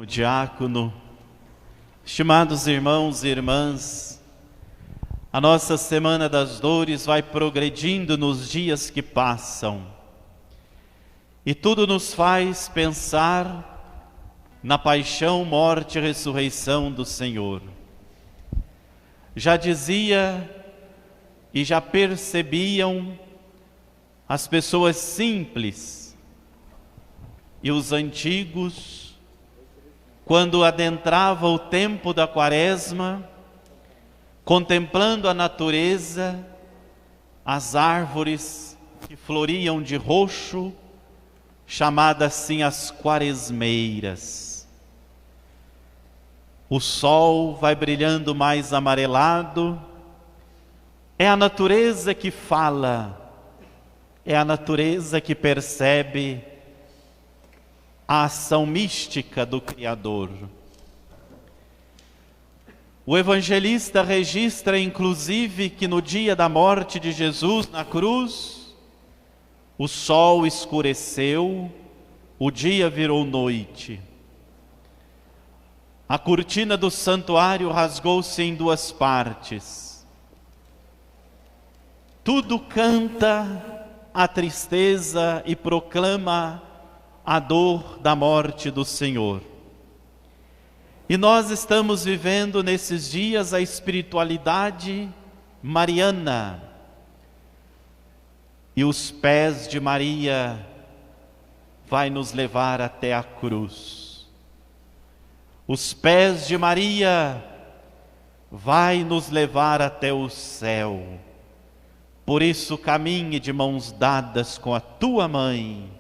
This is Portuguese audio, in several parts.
Diácono, estimados irmãos e irmãs, a nossa Semana das Dores vai progredindo nos dias que passam e tudo nos faz pensar na paixão, morte e ressurreição do Senhor. Já dizia e já percebiam as pessoas simples e os antigos, quando adentrava o tempo da Quaresma, contemplando a natureza, as árvores que floriam de roxo, chamadas assim as quaresmeiras. O sol vai brilhando mais amarelado, é a natureza que fala, é a natureza que percebe a ação mística do Criador. O evangelista registra inclusive que no dia da morte de Jesus na cruz, o sol escureceu, o dia virou noite. A cortina do santuário rasgou-se em duas partes. Tudo canta a tristeza e proclama a dor da morte do Senhor. E nós estamos vivendo nesses dias a espiritualidade mariana. E os pés de Maria vai nos levar até a cruz. Os pés de Maria vai nos levar até o céu. Por isso caminhe de mãos dadas com a tua mãe,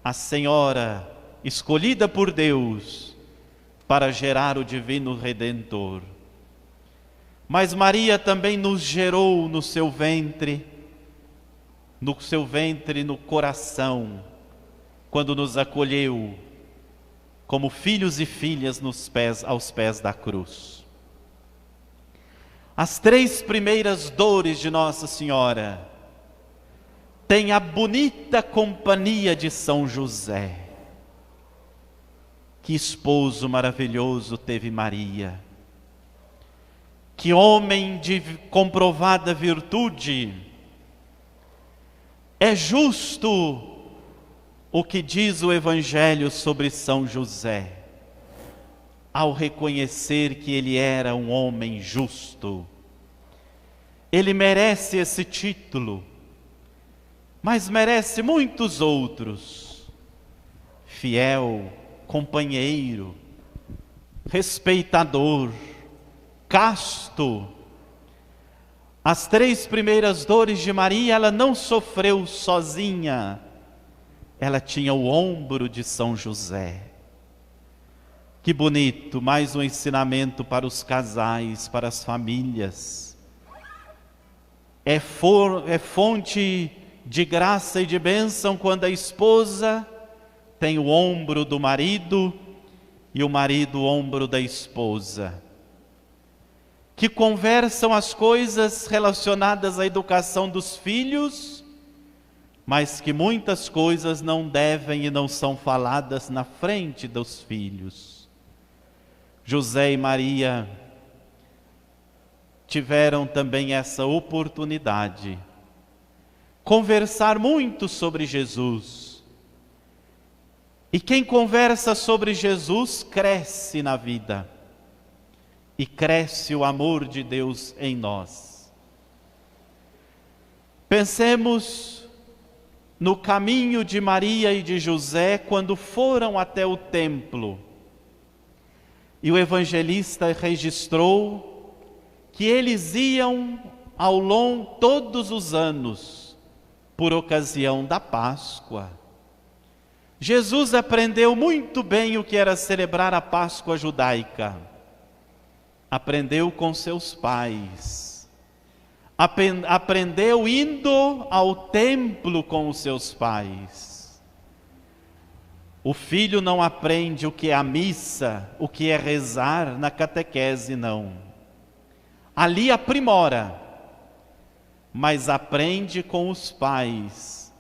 a Senhora escolhida por Deus para gerar o Divino Redentor. Mas Maria também nos gerou no seu ventre, no coração, quando nos acolheu como filhos e filhas aos pés da cruz. As três primeiras dores de Nossa Senhora tem a bonita companhia de São José. Que esposo maravilhoso teve Maria. Que homem de comprovada virtude. É justo o que diz o Evangelho sobre São José, ao reconhecer que ele era um homem justo. Ele merece esse título, mas merece muitos outros. Fiel, companheiro, respeitador, casto. As três primeiras dores de Maria, ela não sofreu sozinha. Ela tinha o ombro de São José. Que bonito, mais um ensinamento para os casais, para as famílias. É fonte de graça e de bênção quando a esposa tem o ombro do marido e o marido o ombro da esposa. Que conversam as coisas relacionadas à educação dos filhos, mas que muitas coisas não devem e não são faladas na frente dos filhos. José e Maria tiveram também essa oportunidade. Conversar muito sobre Jesus. E quem conversa sobre Jesus cresce na vida. E cresce o amor de Deus em nós. Pensemos no caminho de Maria e de José quando foram até o templo. E o evangelista registrou que eles iam ao longo todos os anos, por ocasião da Páscoa. Jesus aprendeu muito bem o que era celebrar a Páscoa judaica. Aprendeu com seus pais. Aprendeu indo ao templo com os seus pais. O filho não aprende o que é a missa, o que é rezar na catequese, não. Ali aprimora, mas aprende com os pais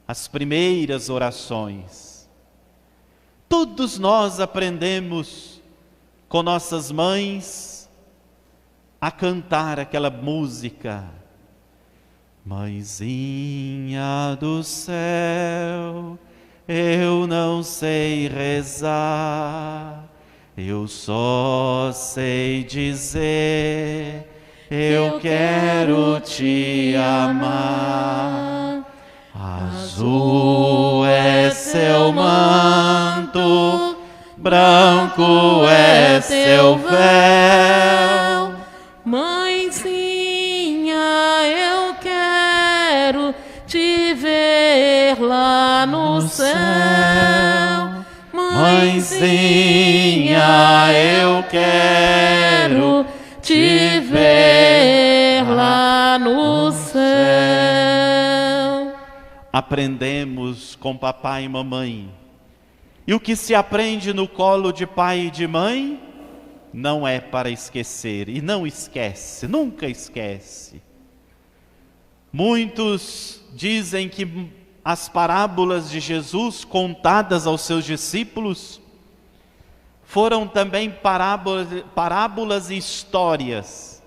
as primeiras orações. Todos nós aprendemos com nossas mães a cantar aquela música. Mãezinha do céu, eu não sei rezar, eu só sei dizer, eu quero te amar. Azul é seu manto, branco é seu véu. Mãezinha, eu quero te ver lá no céu. Mãezinha, eu quero te ver lá no céu. Aprendemos com papai e mamãe. E o que se aprende no colo de pai e de mãe não é para esquecer, e não esquece, nunca esquece. Muitos dizem que as parábolas de Jesus contadas aos seus discípulos foram também parábolas e histórias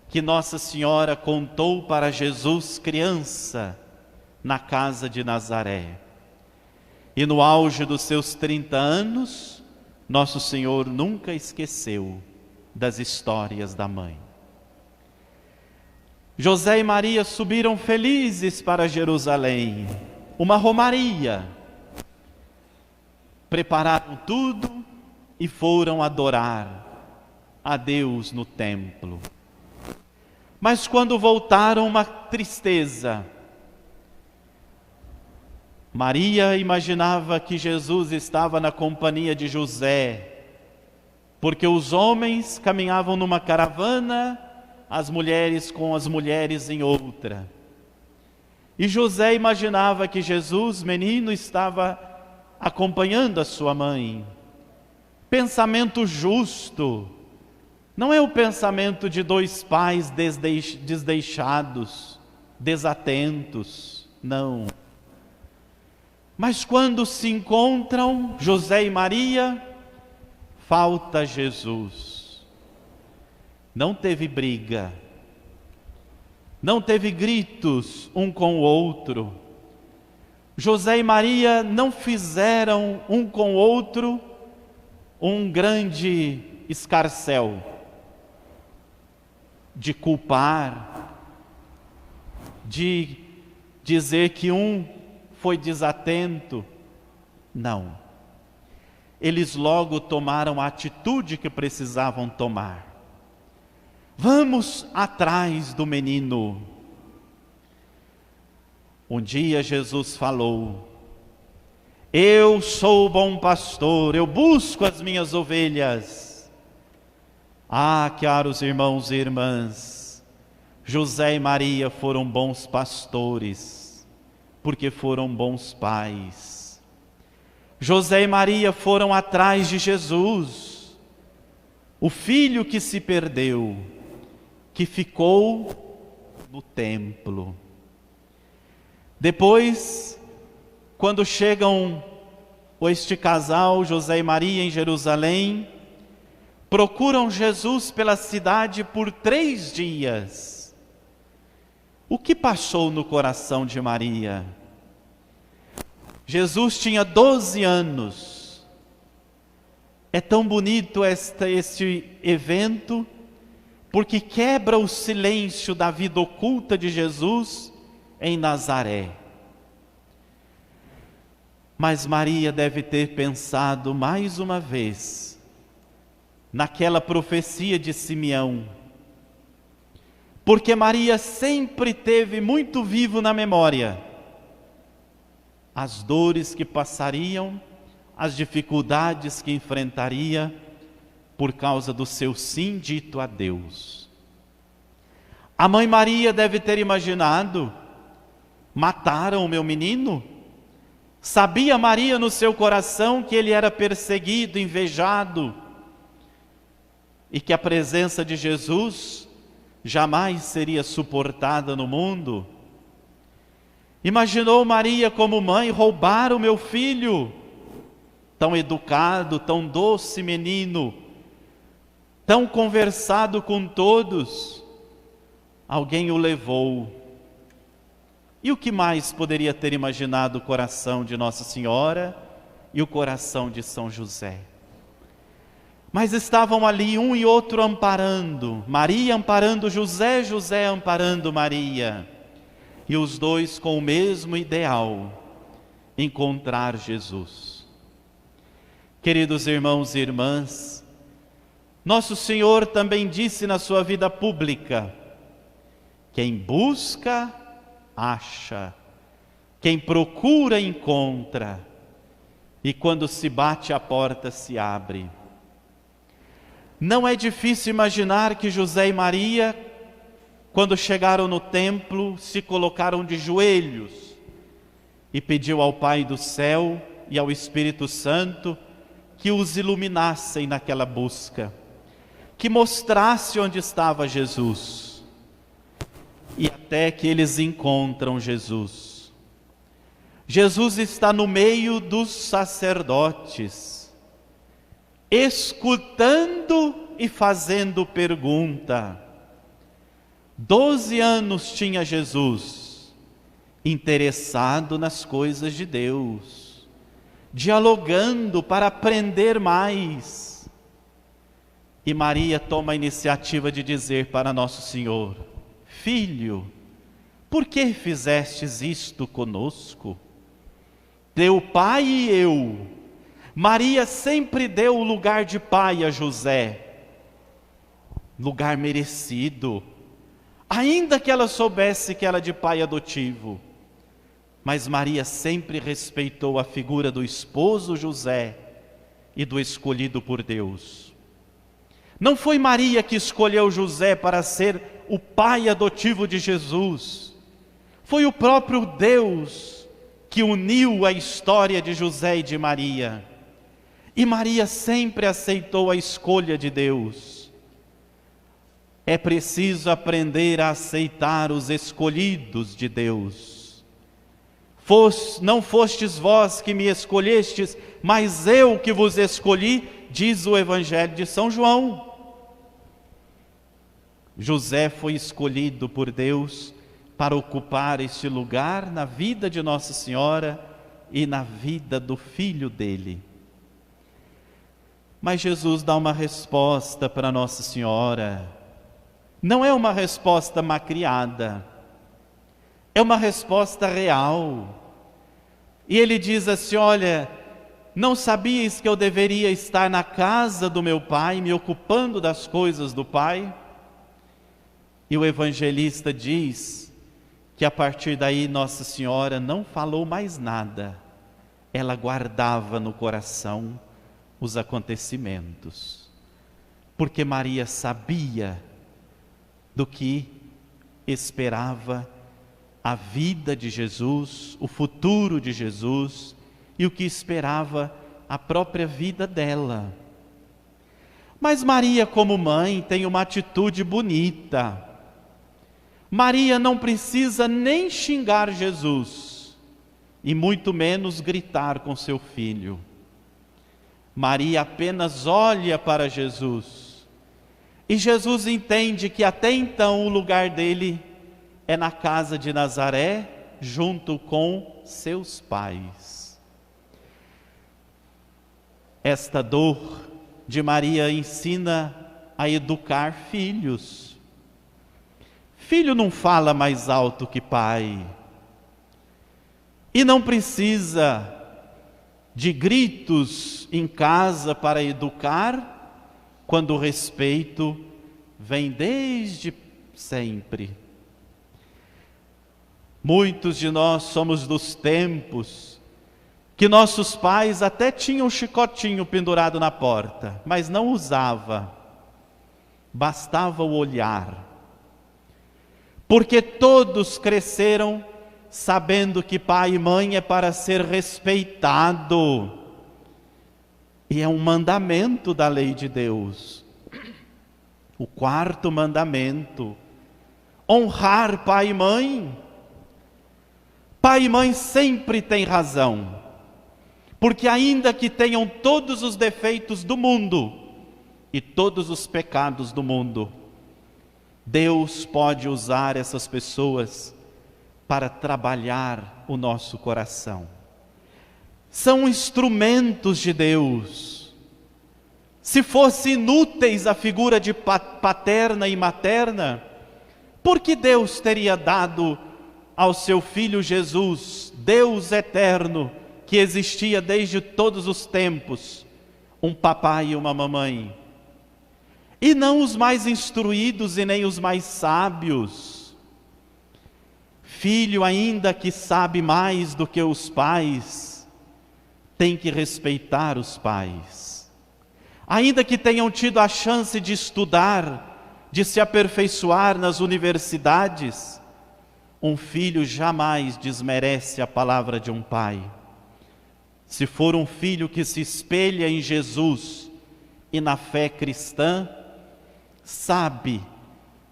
que Nossa Senhora contou para Jesus criança na casa de Nazaré. E no auge dos seus 30 anos, Nosso Senhor nunca esqueceu das histórias da mãe. José e Maria subiram felizes para Jerusalém, uma romaria. Prepararam tudo e foram adorar a Deus no templo. Mas quando voltaram, uma tristeza. Maria imaginava que Jesus estava na companhia de José, porque os homens caminhavam numa caravana, as mulheres com as mulheres em outra. E José imaginava que Jesus, menino, estava acompanhando a sua mãe. Pensamento justo, não é o pensamento de dois pais desleixados, desatentos, não. Mas quando se encontram José e Maria, falta Jesus. Não teve briga, não teve gritos um com o outro. José e Maria não fizeram um com o outro um grande escarcéu de culpar, de dizer que um foi desatento. Não. Eles logo tomaram a atitude que precisavam tomar. Vamos atrás do menino. Um dia Jesus falou: eu sou o bom pastor, eu busco as minhas ovelhas. Ah, caros irmãos e irmãs, José e Maria foram bons pastores, porque foram bons pais. José e Maria foram atrás de Jesus, o filho que se perdeu, que ficou no templo. Depois, quando chegam este casal, José e Maria, em Jerusalém, procuram Jesus pela cidade por 3 dias. O que passou no coração de Maria? Jesus tinha 12 anos. É tão bonito este evento, porque quebra o silêncio da vida oculta de Jesus em Nazaré. Mas Maria deve ter pensado mais uma vez naquela profecia de Simeão, porque Maria sempre teve muito vivo na memória as dores que passariam, as dificuldades que enfrentaria por causa do seu sim dito a Deus. A mãe Maria deve ter imaginado: mataram o meu menino? Sabia Maria no seu coração que ele era perseguido, invejado, e que a presença de Jesus jamais seria suportada no mundo? Imaginou Maria como mãe: roubar o meu filho? tão educado, tão doce menino, tão conversado com todos, alguém o levou. E o que mais poderia ter imaginado o coração de Nossa Senhora e o coração de São José? Mas estavam ali um e outro amparando, Maria amparando José, José amparando Maria, e os dois com o mesmo ideal: encontrar Jesus. Queridos irmãos e irmãs, Nosso Senhor também disse na sua vida pública: quem busca, acha, quem procura, encontra, e quando se bate a porta, se abre. Não é difícil imaginar que José e Maria, quando chegaram no templo, se colocaram de joelhos e pediu ao Pai do céu e ao Espírito Santo que os iluminassem naquela busca, que mostrasse onde estava Jesus, e até que eles encontram Jesus. Jesus está no meio dos sacerdotes, escutando e fazendo pergunta. 12 anos tinha Jesus, interessado nas coisas de Deus, dialogando para aprender mais. E Maria toma a iniciativa de dizer para Nosso Senhor: Filho, por que fizestes isto conosco? Teu pai e eu. Maria sempre deu o lugar de pai a José, lugar merecido, ainda que ela soubesse que era de pai adotivo. Mas Maria sempre respeitou a figura do esposo José e do escolhido por Deus. Não foi Maria que escolheu José para ser o pai adotivo de Jesus. Foi o próprio Deus que uniu a história de José e de Maria. E Maria sempre aceitou a escolha de Deus. É preciso aprender a aceitar os escolhidos de Deus. Não fostes vós que me escolhestes, mas eu que vos escolhi, diz o Evangelho de São João. José foi escolhido por Deus para ocupar este lugar na vida de Nossa Senhora e na vida do filho dele. Mas Jesus dá uma resposta para Nossa Senhora. Não é uma resposta macriada, é uma resposta real. E ele diz assim: olha, não sabias que eu deveria estar na casa do meu pai, me ocupando das coisas do pai? E o evangelista diz que a partir daí Nossa Senhora não falou mais nada. Ela guardava no coração os acontecimentos, porque Maria sabia do que esperava a vida de Jesus, o futuro de Jesus e o que esperava a própria vida dela. Mas Maria, como mãe, tem uma atitude bonita. Maria não precisa nem xingar Jesus e muito menos gritar com seu filho. Maria apenas olha para Jesus, e Jesus entende que até então o lugar dele é na casa de Nazaré, junto com seus pais. Esta dor de Maria ensina a educar filhos. Filho não fala mais alto que pai, e não precisa de gritos em casa para educar, quando o respeito vem desde sempre. Muitos de nós somos dos tempos que nossos pais até tinham um chicotinho pendurado na porta, mas não usava, bastava o olhar. Porque todos cresceram sabendo que pai e mãe é para ser respeitado, e é um mandamento da lei de Deus. O 4º mandamento: honrar pai e mãe. Pai e mãe sempre têm razão, Porque ainda que tenham todos os defeitos do mundo e todos os pecados do mundo, Deus pode usar essas pessoas para trabalhar o nosso coração. São instrumentos de Deus. Se fosse inúteis a figura de paterna e materna, por que Deus teria dado ao seu Filho Jesus, Deus eterno, que existia desde todos os tempos, um papai e uma mamãe? E não os mais instruídos e nem os mais sábios. Filho, ainda que sabe mais do que os pais, tem que respeitar os pais. Ainda que tenham tido a chance de estudar, de se aperfeiçoar nas universidades, um filho jamais desmerece a palavra de um pai. Se for um filho que se espelha em Jesus e na fé cristã, sabe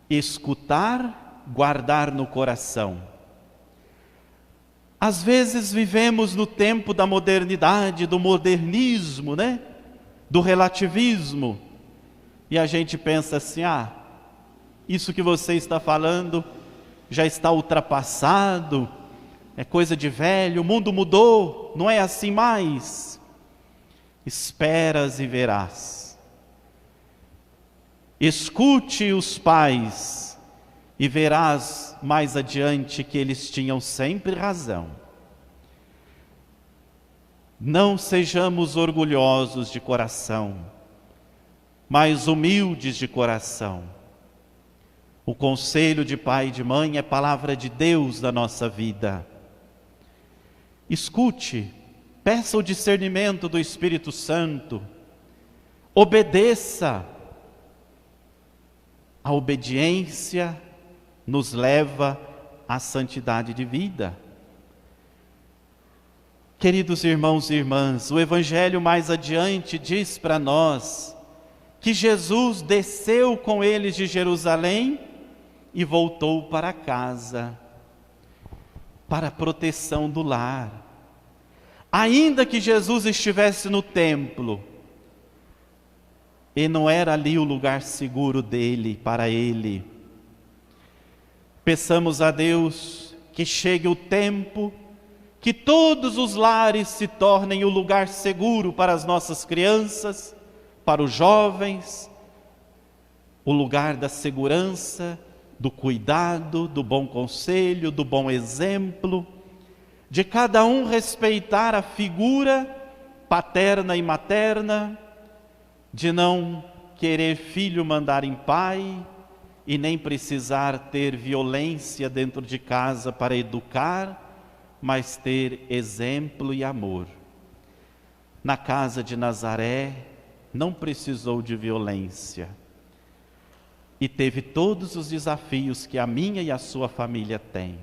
escutar, guardar no coração. Às vezes vivemos no tempo da modernidade, do modernismo, né? Do relativismo. E a gente pensa assim, isso que você está falando já está ultrapassado, é coisa de velho, o mundo mudou, não é assim mais. Esperas e verás. Escute os pais e verás mais adiante que eles tinham sempre razão. Não sejamos orgulhosos de coração, mas humildes de coração. O conselho de pai e de mãe é palavra de Deus da nossa vida. Escute, peça o discernimento do Espírito Santo, obedeça. A obediência nos leva à santidade de vida. Queridos irmãos e irmãs, o Evangelho mais adiante diz para nós que Jesus desceu com eles de Jerusalém e voltou para casa, para a proteção do lar. Ainda que Jesus estivesse no templo, e não era ali o lugar seguro dele, para ele. Peçamos a Deus que chegue o tempo que todos os lares se tornem o lugar seguro para as nossas crianças, para os jovens, o lugar da segurança, do cuidado, do bom conselho, do bom exemplo, de cada um respeitar a figura paterna e materna, de não querer filho mandar em pai e nem precisar ter violência dentro de casa para educar, mas ter exemplo e amor. Na casa de Nazaré não precisou de violência e teve todos os desafios que a minha e a sua família têm.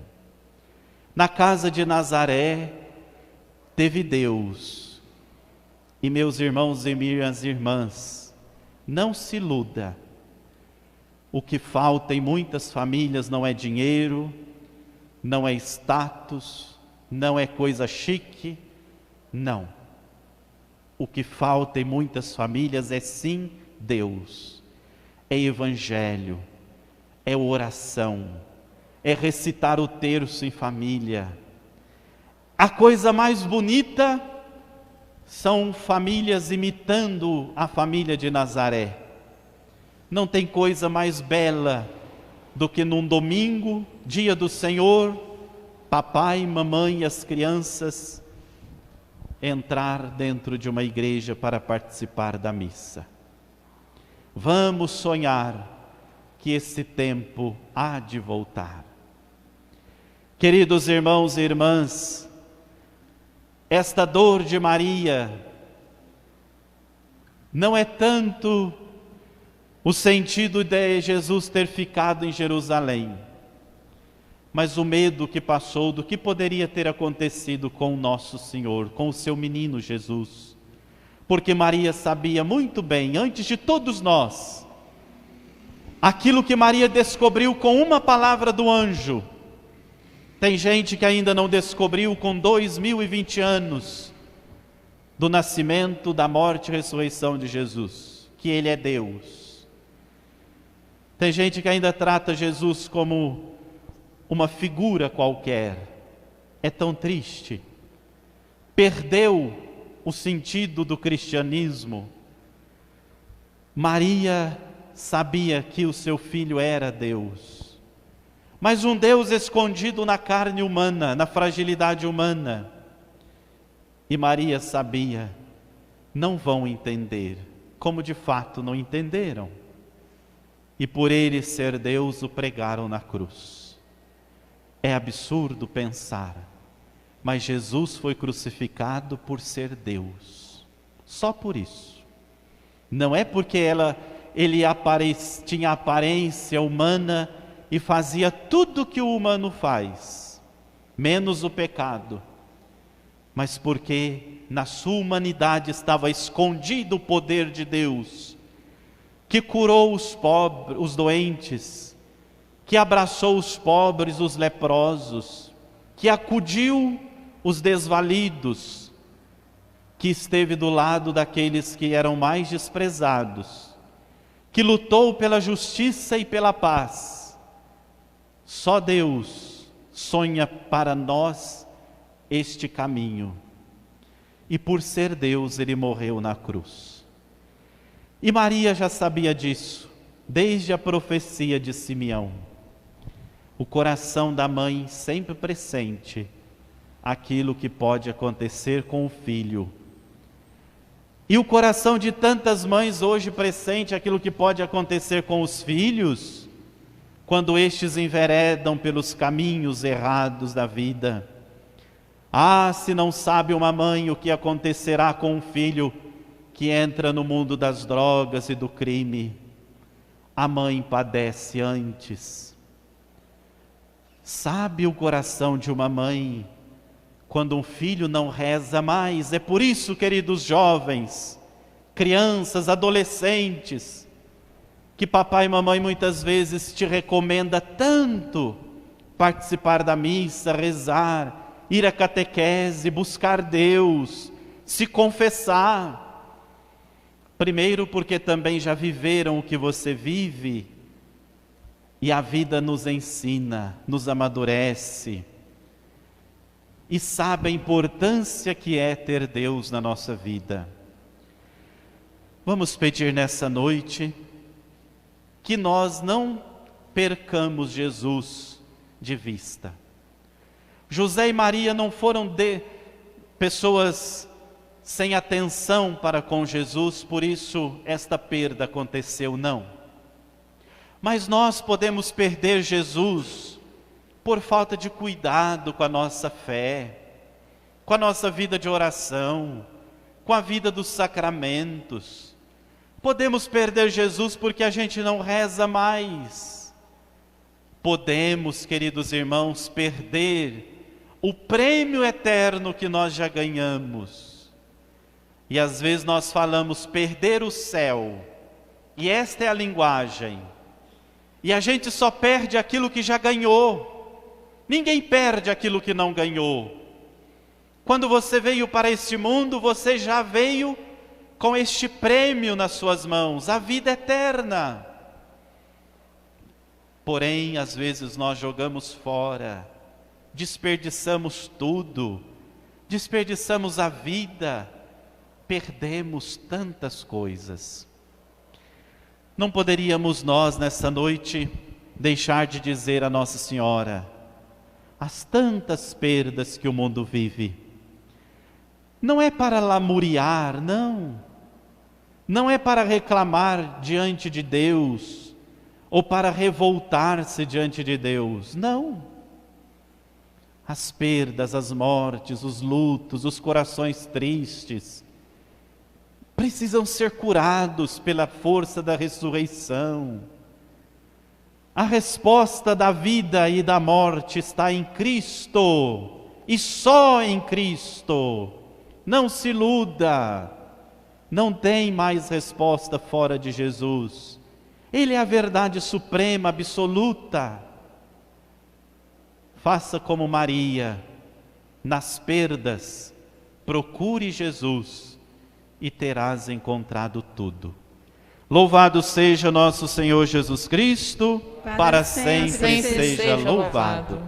Na casa de Nazaré teve Deus. E meus irmãos e minhas irmãs, não se iluda. O que falta em muitas famílias não é dinheiro, não é status, não é coisa chique, não. O que falta em muitas famílias é sim Deus, é evangelho, é oração, é recitar o terço em família. A coisa mais bonita são famílias imitando a família de Nazaré. Não tem coisa mais bela do que num domingo, dia do Senhor, papai, mamãe e as crianças entrar dentro de uma igreja para participar da missa. Vamos sonhar que esse tempo há de voltar. Queridos irmãos e irmãs, esta dor de Maria não é tanto o sentido de Jesus ter ficado em Jerusalém, mas o medo que passou do que poderia ter acontecido com o nosso Senhor, com o seu menino Jesus. Porque Maria sabia muito bem, antes de todos nós, aquilo que Maria descobriu com uma palavra do anjo. Tem gente que ainda não descobriu com 2020 anos, do nascimento, da morte e ressurreição de Jesus, que Ele é Deus. Tem gente que ainda trata Jesus como uma figura qualquer. É tão triste. Perdeu o sentido do cristianismo. Maria sabia que o seu filho era Deus, mas um Deus escondido na carne humana, na fragilidade humana. E Maria sabia, não vão entender, como de fato não entenderam. E por ele ser Deus, o pregaram na cruz. É absurdo pensar, mas Jesus foi crucificado por ser Deus, só por isso. Não é porque ele tinha aparência humana e fazia tudo que o humano faz, menos o pecado, mas porque na sua humanidade estava escondido o poder de Deus, que curou os pobres, os doentes, que abraçou os pobres, os leprosos, que acudiu os desvalidos, que esteve do lado daqueles que eram mais desprezados, que lutou pela justiça e pela paz. Só Deus sonha para nós este caminho. E por ser Deus, Ele morreu na cruz. E Maria já sabia disso, desde a profecia de Simeão. O coração da mãe sempre pressente aquilo que pode acontecer com o filho. E o coração de tantas mães hoje pressente aquilo que pode acontecer com os filhos, quando estes enveredam pelos caminhos errados da vida. Ah, se não sabe uma mãe o que acontecerá com um filho que entra no mundo das drogas e do crime. A mãe padece antes. Sabe o coração de uma mãe quando um filho não reza mais? É por isso, queridos jovens, crianças, adolescentes, que papai e mamãe muitas vezes te recomenda tanto participar da missa, rezar, ir à catequese, buscar Deus, se confessar. Primeiro porque também já viveram o que você vive, e a vida nos ensina, nos amadurece, e sabe a importância que é ter Deus na nossa vida. Vamos pedir nessa noite que nós não percamos Jesus de vista. José e Maria não foram pessoas sem atenção para com Jesus, por isso esta perda aconteceu, não. Mas nós podemos perder Jesus por falta de cuidado com a nossa fé, com a nossa vida de oração, com a vida dos sacramentos. Podemos perder Jesus porque a gente não reza mais. Podemos, queridos irmãos, perder o prêmio eterno que nós já ganhamos. E às vezes nós falamos perder o céu, e esta é a linguagem. E a gente só perde aquilo que já ganhou. Ninguém perde aquilo que não ganhou. Quando você veio para este mundo, você já veio com este prêmio nas suas mãos, a vida eterna. Porém, às vezes nós jogamos fora, desperdiçamos tudo, desperdiçamos a vida, perdemos tantas coisas. Não poderíamos nós, nessa noite, deixar de dizer a Nossa Senhora as tantas perdas que o mundo vive. Não é para lamuriar, não. Não é para reclamar diante de Deus, ou para revoltar-se diante de Deus, não. As perdas, as mortes, os lutos, os corações tristes, precisam ser curados pela força da ressurreição. A resposta da vida e da morte está em Cristo, e só em Cristo. Não se iluda, não tem mais resposta fora de Jesus. Ele é a verdade suprema, absoluta. Faça como Maria, nas perdas, procure Jesus e terás encontrado tudo. Louvado seja nosso Senhor Jesus Cristo, para sempre seja louvado.